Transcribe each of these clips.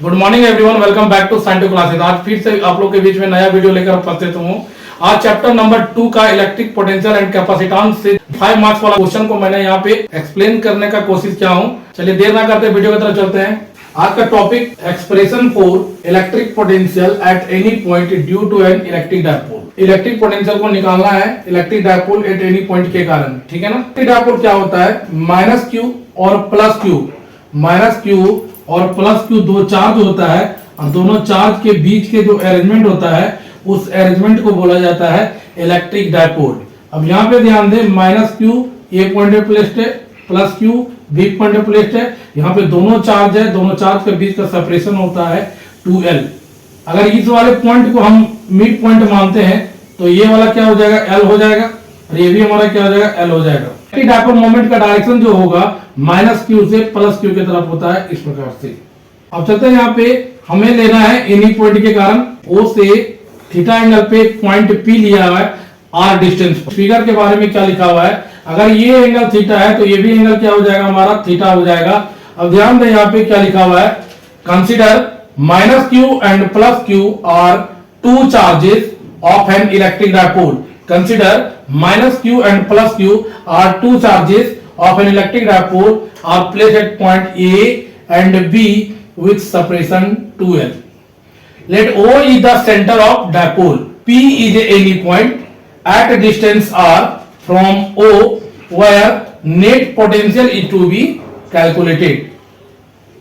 Good morning everyone, welcome back to scientific classes. आज फिर से आप लोग के बीच में नया वीडियो लेकर उपस्थित हूँ। आज चैप्टर नंबर 2 का इलेक्ट्रिक पोटेंशियल एंड कैपेसिटेंस से 5 मार्क्स वाला क्वेश्चन को मैंने यहाँ पे एक्सप्लेन करने का कोशिश किया हूँ। चलिए देर ना करते वीडियो की तरफ चलते हैं। आज का topic expression for electric potential at any point due to an electric dipole. Electric potential को निकालना है electric dipole at any point के कारण, ठीक है ना। इलेक्ट्रिक डायपोल क्या होता है? माइनस क्यू और प्लस क्यू, माइनस क्यू और प्लस क्यू दो चार्ज होता है और दोनों चार्ज के बीच के जो अरेंजमेंट होता है उस अरेंजमेंट को बोला जाता है इलेक्ट्रिक डायपोल। अब यहाँ पे ध्यान दें, माइनस क्यू ए पॉइंट पे प्लेस्ड है, प्लस क्यू बी पॉइंट पे प्लेस्ड है। यहाँ पे दोनों चार्ज है, दोनों चार्ज के बीच का सेपरेशन होता है 2L। अगर इस वाले पॉइंट को हम मिड पॉइंट मानते हैं तो ये वाला क्या हो जाएगा? L हो जाएगा और ये भी हमारा क्या हो जाएगा? L हो जाएगा। इलेक्ट्रिक डायपोल मोमेंट का डायरेक्शन जो होगा माइनस क्यू से प्लस क्यू की तरफ होता है, इस प्रकार से। अब चलते हैं, यहाँ पे हमें लेना है एनी पॉइंट के कारण O से थीटा एंगल पे पॉइंट P लिया हुआ है R डिस्टेंस। फिगर के बारे में क्या लिखा हुआ है? अगर ये एंगल थीटा है तो ये भी एंगल क्या हो जाएगा? हमारा थीटा हो जाएगा। अब ध्यान दें, यहाँ पे क्या लिखा हुआ है? Consider minus Q and plus Q are two charges of an electric dipole. Consider minus q and plus q are two charges of an electric dipole are placed at point A and B with separation 2L. Let O is the center of dipole. P is any point at a distance R from O where net potential is to be calculated.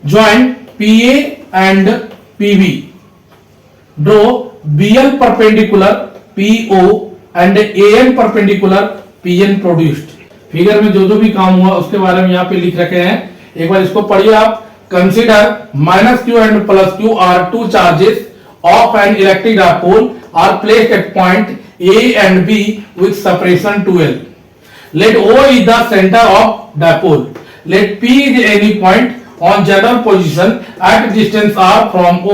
Join PA and PB. Draw BL perpendicular PO and AN perpendicular PN produced. Figure में जो भी काम हुआ उसके बारे में यहाँ पे लिख रखे हैं, एक बार इसको पढ़िए आप। Consider minus Q and plus Q are two charges of an electric dipole are placed at point A and B with separation 2L. Let O is the center of dipole. Let P is any point on general position at distance R from O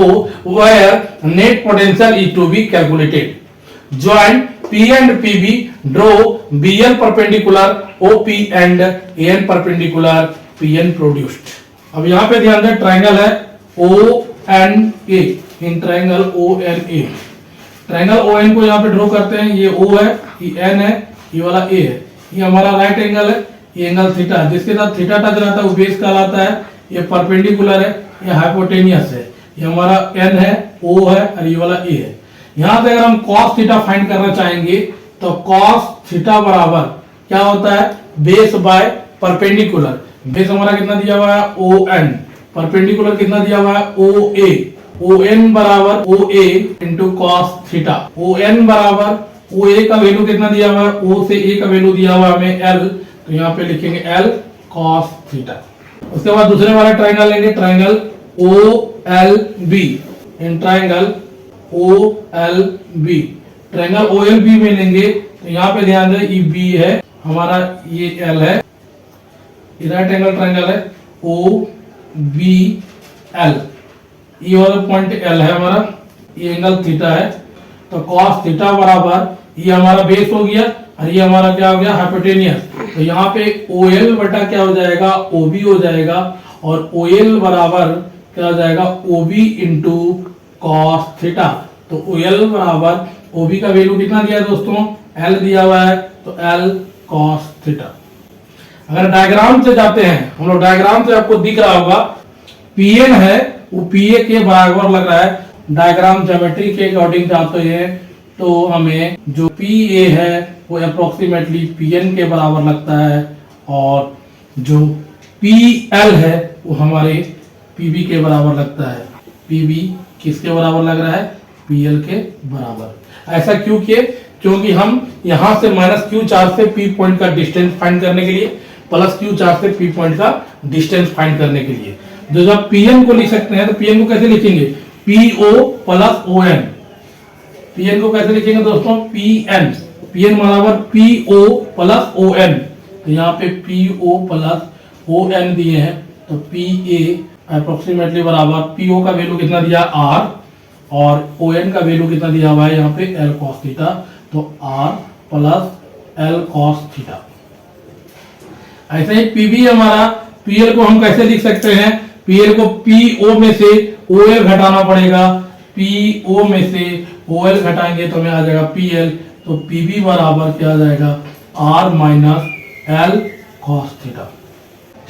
where net potential is to be calculated. Join P and PB, draw BL perpendicular OP and AN perpendicular PN produced. अब यहाँ पे ध्यान दें, triangle है ONA, in triangle ONA। Triangle ON को यहाँ पे draw करते हैं। ये O है, ये N है, ये वाला A है। ये हमारा राइट एंगल है, ये एंगल थीटा है। जिसके साथ थीटा टच रहता है वो बेस कहलाता है। ये परपेंडिकुलर है, ये हाइपोटेनियस है। ये हमारा N है, O है और ये वाला A है। यहां से अगर हम cos थीटा फाइंड करना चाहेंगे तो cos थीटा बराबर क्या होता है? Base by perpendicular. बेस हमारा कितना दिया हुआ है? ON। परपेंडिकुलर कितना दिया हुआ है? OA। ON बराबर OA into cos theta. ON बराबर OA का वैल्यू कितना दिया हुआ है? O से A का वैल्यू दिया हुआ है हमें L, तो यहाँ पे लिखेंगे L cos थीटा। उसके बाद दूसरे वाला ट्राइंगल लेंगे, triangle OLB। In triangle OLB, triangle OLB में लेंगे तो यहाँ पे ध्यान दें, ये B है हमारा, ये L है, राइट एंगल ट्रायंगल है OBL। ये वाला पॉइंट L है हमारा, ये एंगल थीटा है। तो cos थीटा बराबर ये हमारा बेस हो गया और ये हमारा क्या हो गया? हाइपोटेनियस। तो यहाँ पे OL बटा क्या हो जाएगा? OB हो जाएगा और OL बराबर क्या हो जाएगा? OB into cos theta. तो OL बराबर OB का वैल्यू कितना दिया है दोस्तों? L दिया हुआ है, तो L cos थीटा। अगर डायग्राम से जाते हैं हम लोग, डायग्राम से आपको दिख रहा होगा PN है वो PA के बराबर लग रहा है। डायग्राम ज्योमेट्री के अकॉर्डिंग जाते हैं तो हमें जो PA है वो अप्रोक्सीमेटली PN के बराबर लगता है और जो PL है वो हमारे PB के बराबर लगता है। PB किसके बराबर लग रहा है? PL के बराबर। ऐसा क्यों किए? क्योंकि हम यहां से माइनस क्यू चार्ज से P पॉइंट का डिस्टेंस फाइंड करने के लिए, प्लस क्यू चार्ज से P पॉइंट का डिस्टेंस फाइंड करने के लिए जो जब PN को लिख सकते हैं तो PN को कैसे लिखेंगे? PO plus ON। PN को कैसे लिखेंगे दोस्तों? PN बराबर PO प्लस ON। तो यहाँ पे PO प्लस ON दिए हैं तो PA अप्रोक्सीमेटली बराबर PO का वैल्यू कितना दिया? R और ON का वैल्यू कितना दिया हुआ है यहाँ पे? L cos theta. तो R plus L cos theta. ऐसे ही PB हमारा, PL को हम कैसे लिख सकते हैं? PL को PO में से OL घटाना पड़ेगा, PO में से OL घटाएंगे तो हमें आ जाएगा PL, तो PB बराबर क्या आ जाएगा R minus L cos theta.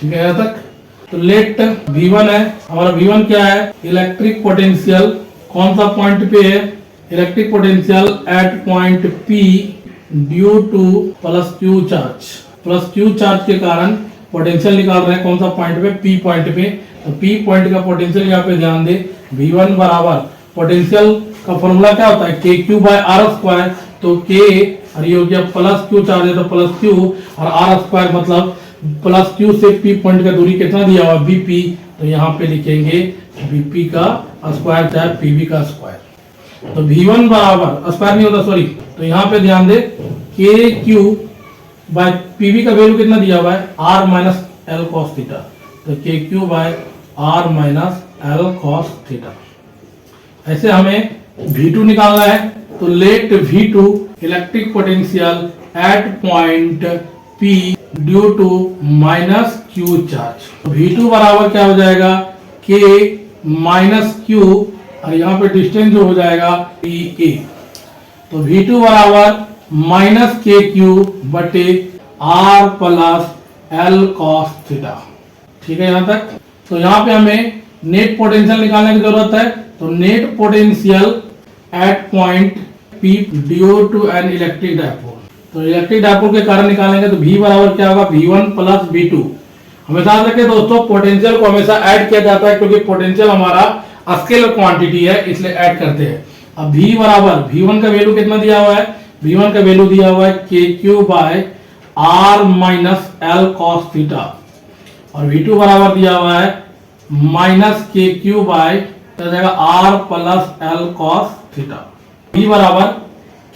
ठीक है यहाँ तक। तो लेट V1 है हमारा, V1 क्या है, इलेक्ट्रिक पोटेंशियल कौन सा पॉइंट पे है, electric potential at point P due two plus Q charge, plus Q charge के कारण पोटेंशियल निकाल रहे हैं कौन सा पॉइंट पे, P पॉइंट पे। तो P पॉइंट का पोटेंशियल यहाँ पे ध्यान दे, V1 बराबर पोटेंशियल का फॉर्मूला क्या होता है, KQ बाय R स्क्वायर, तो K और ये हो गया प्लस Q चार्ज है तो प्लस Q और R स्क्वायर मतलब प्लस Q से P पॉइंट का दूरी कितना दिया हुआ BP, तो यहाँ पे लिखेंगे BP का स्क्वायर चाहे PB का स्क्वायर। तो V1 बराबर स्क्वायर नहीं होता सॉरी, तो यहाँ पे ध्यान दे KQ बाय PB का वैल्यू कितना दिया हुआ है R minus L cos theta, तो KQ by R minus L cos theta. ऐसे हमें V2 निकालना है, तो let V2 electric potential at point P due to minus Q charge. V2 बराबर क्या हो जाएगा K माइनस Q और यहाँ पे डिस्टेंस जो हो जाएगा PA, तो V2 बराबर माइनस KQ बटे R plus L cos theta. ठीक है यहाँ तक। तो यहाँ पे हमें नेट पोटेंशियल निकालने की जरूरत है, तो net potential at point P due to an electric dipole, तो इलेक्ट्रिक डायपोल के कारण निकालेंगे तो V बराबर क्या होगा V1 प्लस V2। हमेशा याद रखें दोस्तों पोटेंशियल को हमेशा ऐड किया जाता है क्योंकि पोटेंशियल हमारा स्केलर क्वांटिटी है इसलिए ऐड करते हैं। अब V बराबर V1 का वैल्यू कितना दिया हुआ है, V1 का वैल्यू दिया हुआ है KQ by R minus L cos theta और V2 बराबर दिया हुआ है minus KQ by R plus L cos theta. V बराबर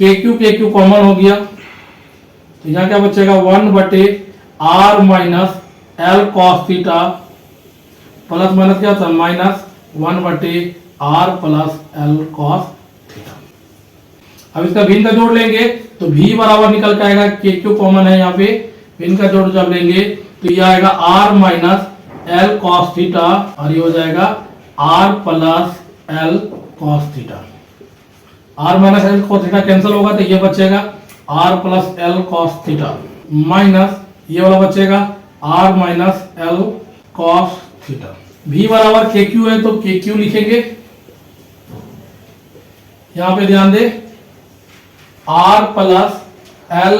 KQ कॉमन हो गया तो यहाँ क्या बचेगा 1 बटे R minus L cos theta plus minus क्या होता है माइनस 1 बटे R plus L cos theta. अब इसका भिन्न का जोड़ लेंगे तो V बराबर निकल के आएगा KQ कॉमन है यहाँ पे, भिन्न का जोड़ जब लेंगे तो ये आएगा R minus L cos theta और ये हो जाएगा R plus L cos theta. R minus L cos theta cancel होगा तो ये बचेगा R plus L cos theta minus ये वाला बचेगा R minus L cos theta. V बराबर KQ है तो KQ लिखेंगे, यहां पे ध्यान दे R plus L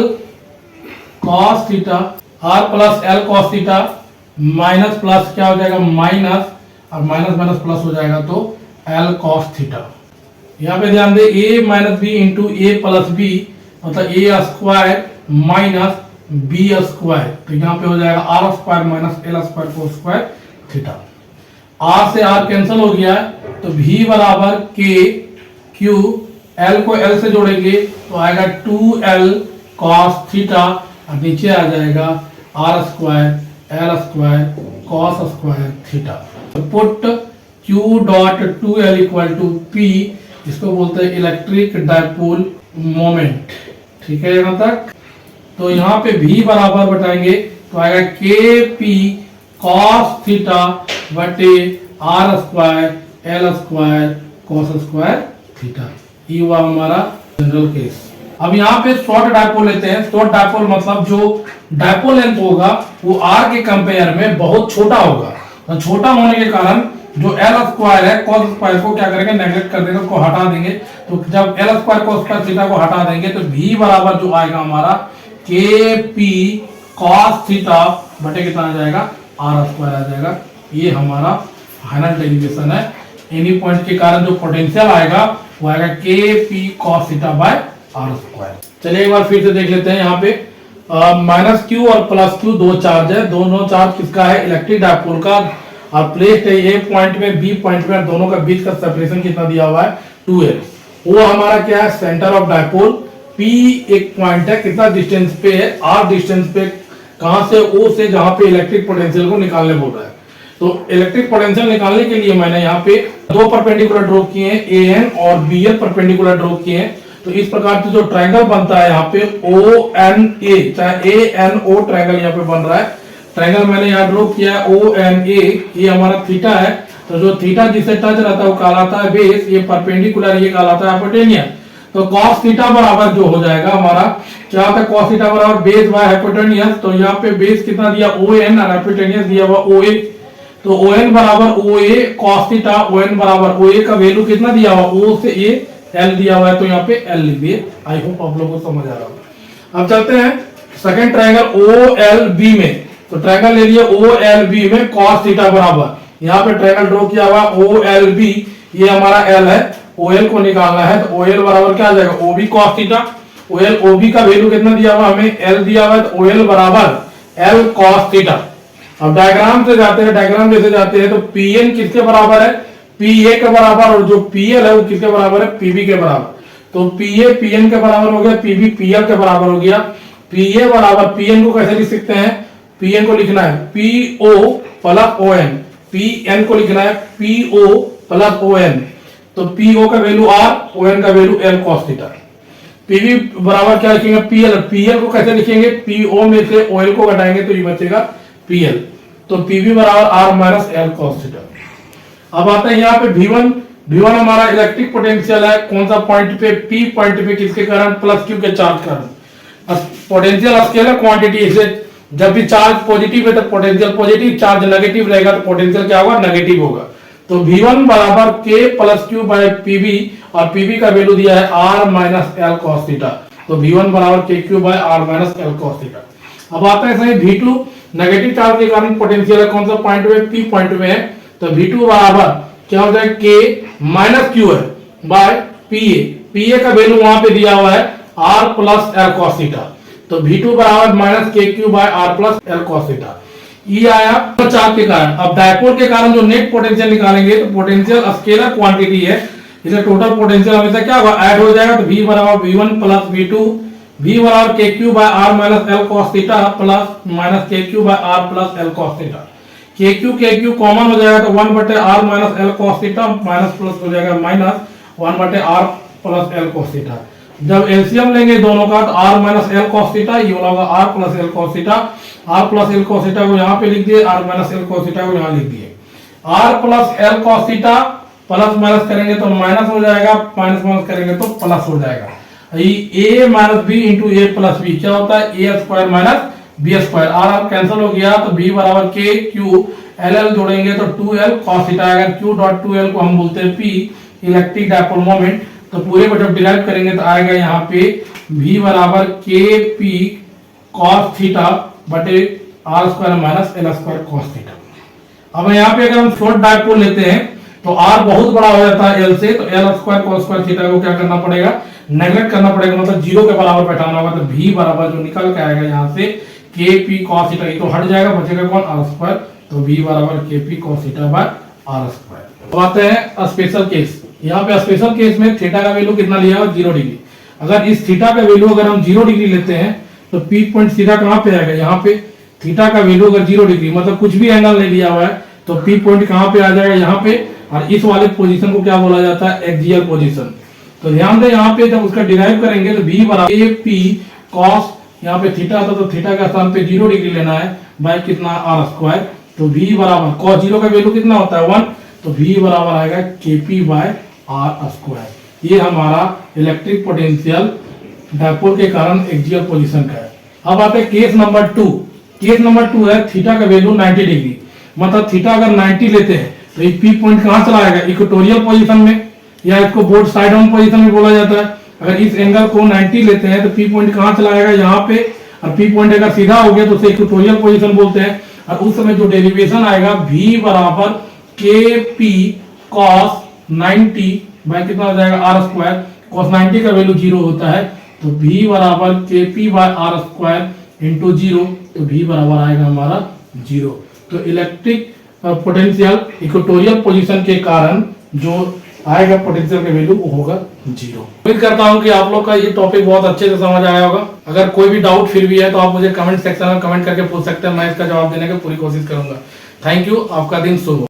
cos theta, R plus L cos theta minus plus क्या हो जाएगा माइनस और माइनस माइनस प्लस हो जाएगा तो L cos थीटा। यहाँ पे ध्यान दे A minus B into A plus B मतलब A square minus B square, तो यहाँ पे हो जाएगा R square minus L square को स्क्वायर थीटा। R से R कैंसिल हो गया तो V बराबर K Q, L को L से जोड़ेंगे तो आएगा 2L cos थीटा और नीचे आ जाएगा R square L square cos square theta. तो put Q dot 2L equal to P, इसको बोलते हैं इलेक्ट्रिक डायपोल मोमेंट। ठीक है यहाँ तक। तो यहाँ पे V बराबर बताएंगे तो आएगा KP cos थीटा बटे R square L square cos square theta. ये हुआ हमारा जनरल केस। अब यहाँ पे शॉर्ट डायपोल लेते हैं। शॉर्ट डायपोल मतलब जो डायपोल लेंथ होगा वो R के कंपेयर में बहुत छोटा होगा, तो छोटा होने के कारण जो L स्क्वायर है cos स्क्वायर को क्या करेंगे नेगलेक्ट कर देंगे, उसको हटा देंगे। तो जब L square cos square theta को हटा देंगे तो V बराबर जो आएगा हमारा KP cos थीटा बटे कितना आ जाएगा R स्क्वायर आ जाएगा। ये हमारा फाइनल डेरिवेशन है। एनी पॉइंट के कारण जो पोटेंशियल आएगा वो आएगा KP cos theta by R square. चलिए एक बार फिर से देख लेते हैं। यहाँ पे माइनस Q और प्लस Q दो चार्ज है, दोनों चार्ज किसका है इलेक्ट्रिक डायपोल का और प्लेस्ड है A पॉइंट में B पॉइंट में, दोनों का बीच का सेपरेशन कितना दिया हुआ है 2L। वो हमारा क्या है सेंटर ऑफ डायपोल। P एक पॉइंट है, कितना डिस्टेंस पे है R डिस्टेंस पे, कहां से O से जहां पे इलेक्ट्रिक पोटेंशियल को निकालने बोल रहा है। तो इलेक्ट्रिक पोटेंशियल निकालने के लिए मैंने यहाँ पे दो परपेंडिकुलर ड्रॉ किए हैं, AN और BL परपेंडिकुलर ड्रॉ किए हैं। तो इस प्रकार से जो ट्रायंगल बनता है यहाँ पे ONA, चाहे ANO ट्रायंगल यहाँ पे बन रहा है। ट्रायंगल मैंने यहाँ ड्रॉ किया है ONA, ये हमारा थीटा है तो जो थीटा जिससे टच रहता है वो कहलाता है बेस, ये परपेंडिकुलर ये कहलाता है हाइपोटेनियस। तो cos थीटा बराबर जो हो जाएगा हमारा क्या होता है, cos थीटा बराबर बेस बाय हाइपोटेनियस। तो यहाँ पे बेस कितना दिया ON और हाइपोटेनियस दिया हुआ OA। तो ON बराबर OA cos थीटा, ON बराबर OA का वैल्यू कितना दिया हुआ O से A L दिया हुआ है, तो यहाँ पे L लिख दिए। आई होप आप लोगों को समझ आ रहा होगा। अब चलते हैं सेकंड ट्रायंगल OLB में। तो ट्रायंगल ले लिया OLB में cos थीटा बराबर, यहाँ पे ट्रायंगल ड्रॉ किया हुआ OLB, ये हमारा L है, OL को निकालना है। तो OL बराबर क्या आ जाएगा OB cos थीटा। OB का वैल्यू कितना दिया हुआ हमें L दिया हुआ है, तो OL बराबर L cos थीटा। अब डायग्राम से जाते हैं, डायग्राम जैसे जाते हैं तो PN किसके बराबर है, PA के बराबर, और जो PL है वो किसके बराबर है, PB के बराबर। तो PA PN के बराबर हो गया, PB PL के बराबर हो गया। PA बराबर PN को कैसे लिख सकते हैं, PN को लिखना है PO प्लस ON, PN को लिखना है PO प्लस ON। तो PO का वैल्यू R, ON का value L cos theta. PB बराबर क्या लिखेंगे PL को कैसे लिखेंगे, PO में से OL को घटाएंगे तो ये बचेगा PL। तो PB बराबर R minus L cos theta. अब आता है यहाँ पे V1 हमारा इलेक्ट्रिक पोटेंशियल है, कौन सा पॉइंट पे, P पॉइंट पे, किसके कारण, प्लस Q के चार्ज कारण। पोटेंशियल स्केलर क्वांटिटी से जब भी चार्ज पॉजिटिव है तो पोटेंशियल पॉजिटिव, चार्ज नेगेटिव रहेगा तो पोटेंशियल क्या होगा, नेगेटिव होगा। तो V1 बराबर K plus Q by PB, और PB का वैल्यू दिया है R minus L cos theta. तो V1 बराबर KQ by R minus L cos theta. अब आता है सही V2, नेगेटिव चार्ज के कारण पोटेंशियल है, कौन सा पॉइंट में, P पॉइंट में है। तो V2 बराबर क्या होता है K माइनस Q है बाय PA का वैल्यू वहां पे दिया हुआ है R plus L cos theta. तो V2 बराबर minus KQ by R plus L cos theta. ये आया चार्ज के कारण। अब डायपोल के कारण जो नेट पोटेंशियल निकालेंगे तो पोटेंशियल स्केलर क्वांटिटी है, इसलिए टोटल पोटेंशियल हमेशा क्या होगा, ऐड हो जाएगा। तो V बराबर V1 प्लस V2, V बराबर KQ by R minus L cos theta plus minus KQ by R plus L cos theta. KQ common हो जाएगा तो 1 बटे R minus L cos theta, minus plus हो जाएगा माइनस 1 बटे R plus L cos theta. जब LCM लेंगे दोनों का तो R minus L cos theta, ये वाला होगा R plus L cos theta. R plus L cos theta को यहाँ पे लिख दिए, R minus L cos theta को यहाँ लिख दिए। R plus L cos theta plus minus करेंगे तो माइनस हो जाएगा, माइनस माइनस करेंगे तो प्लस हो जाएगा। A minus B into A plus B क्या होता है, A square minus B square. R cancel हो गया तो B बराबर KQ, LL जोड़ेंगे तो 2L cos थीटा आएगा। Q डॉट 2L को हम बोलते हैं P, इलेक्ट्रिक डायपोल मोमेंट। तो पूरे को जब डिराइव करेंगे तो आएगा यहाँ पे V बराबर KP cos थीटा बटे R square minus L square cos theta. अब यहाँ पे अगर हम शॉर्ट डायपोल लेते हैं तो R बहुत बड़ा हो जाता है L से, तो L square cos square theta को क्या करना पड़ेगा, नेगलेक्ट करना पड़ेगा, मतलब जीरो के बराबर बैठाना होगा। तो V बराबर जो निकल के आएगा यहाँ से KP cos थीटा, ये तो हट जाएगा, बचेगा कौन, R स्क्वायर। तो V बराबर KP cos theta by R square. अब आते हैं स्पेशल केस। यहाँ पे स्पेशल केस में थीटा का वैल्यू कितना लिया है, 0 डिग्री। अगर इस थीटा का वैल्यू अगर हम 0 डिग्री लेते हैं तो P पॉइंट सीधा कहाँ पे आएगा, यहाँ पे। थीटा का वैल्यू अगर 0 डिग्री मतलब कुछ भी एंगल नहीं दिया हुआ है तो P पॉइंट कहाँ पे आ जाएगा, यहाँ पे। और इस वाले पोजीशन को क्या बोला जाता है, एक्सियल पोजीशन। तो ध्यान दें यहाँ पे जब उसका डिराइव करेंगे तो V बराबर KP cos, यहाँ पे थीटा था तो थीटा का स्थान पे 0 डिग्री लेना है बाय कितना, R स्क्वायर। तो V बराबर cos 0 का वैल्यू कितना होता है 1, तो V बराबर आएगा KP बाय R स्क्वायर। ये हमारा इलेक्ट्रिक पोटेंशियल डायपोल के कारण एक्सियल पोजीशन का है। अब आते हैं केस नंबर 2। केस नंबर 2 है थीटा का वैल्यू 90 डिग्री, मतलब थीटा अगर 90 लेते हैं तो ये P पॉइंट कहाँ चला आएगा, इक्वेटोरियल पोजीशन में, या इसको बोर्ड साइड ऑन पोजीशन में बोला जाता है। अगर इस एंगल को 90 लेते हैं तो P पॉइंट कहाँ चला आएगा, यहाँ पे। और P पॉइंट अगर सीधा हो गया तो उसे इक्वेटोरियल पोजीशन बोलते हैं। और उस समय जो डेरिवेशन आएगा V बराबर KP cos 90 बाय कितना हो जाएगा, R स्क्वायर। cos 90 का वैल्यू 0 होता है तो V बराबर KP by R square into 0, तो V बराबर आएगा हमारा 0। तो इलेक्ट्रिक पोटेंशियल इक्वेटोरियल पोजीशन के कारण जो आएगा पोटेंशियल का वैल्यू वो होगा 0। उम्मीद करता हूं कि आप लोग का ये टॉपिक बहुत अच्छे से समझ आया होगा। अगर कोई भी डाउट फिर भी है तो आप मुझे कमेंट सेक्शन में कमेंट करके पूछ सकते हैं, मैं इसका जवाब देने की पूरी कोशिश करूंगा। थैंक यू, आपका दिन शुभ हो।